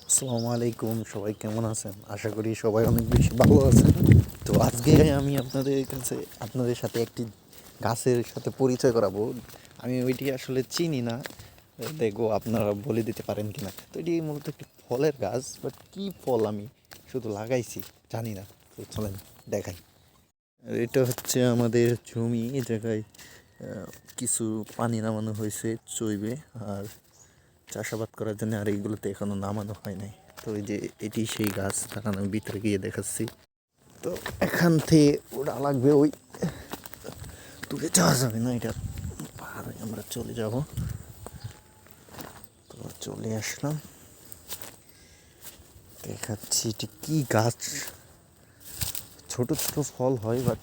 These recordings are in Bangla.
আসসালামু আলাইকুম, সবাই কেমন আছেন? আশা করি সবাই অনেক বেশি ভালো আছেন। তো আজকে আমি আপনাদের সাথে একটি গাছের সাথে পরিচয় করাবো। আমি ওইটি আসলে চিনি না, দেখবো আপনারা বলে দিতে পারেন কিনা। তো এটি মূলত একটি ফলের গাছ, বাট কী ফল আমি শুধু লাগাইছি জানি না। তো চলেন দেখাই। আর এটা হচ্ছে আমাদের জমি, এই জায়গায় কিছু পানি নামানো হয়েছে চইবে আর চাষাবাদ করার জন্য। আর এইগুলোতে এখনো নামানো হয় নাই। তো এই যে এটি সেই গাছ, দাঁড়ান আমি ভিতরে গিয়ে দেখাচ্ছি। তো এখান থেকে ওটা লাগবে, ওই দূরে যাওয়া যাবে না, এটা পাহাড়ে আমরা চলে যাব। তো চলে আসলাম, দেখাচ্ছি এটি কি গাছ। ছোট ছোট ফল হয়, বাট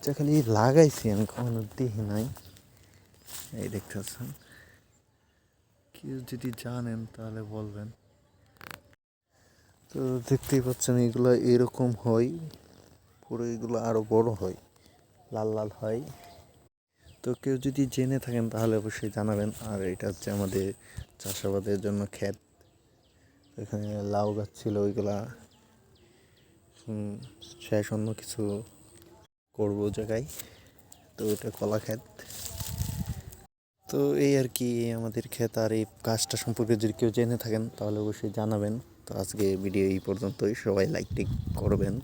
যা খালি লাগাইছি, আমি কখনো দেখি নাই। এই দেখতেছেন, কেউ যদি জানেন তাহলে বলবেন। তো দেখতেই পাচ্ছেন এগুলো এরকম হয়, পরে এগুলো আরও বড় হয়, লাল লাল হয়। তো কেউ যদি জেনে থাকেন তাহলে অবশ্যই জানাবেন। আর এটা হচ্ছে আমাদের চাষাবাদের জন্য ক্ষেত। এখানে লাউ গাছ ছিল, ওইগুলা শেষ, অন্য কিছু করবো জায়গায়। তো এটা কলা ক্ষেত। তো এই আর কি আমাদের ক্ষেত। আর এই গাছটা সম্পর্কে যদি কেউ জেনে থাকেন তাহলে অবশ্যই জানাবেন। তো আজকে ভিডিও এই পর্যন্তই, সবাই লাইক টিক করবেন।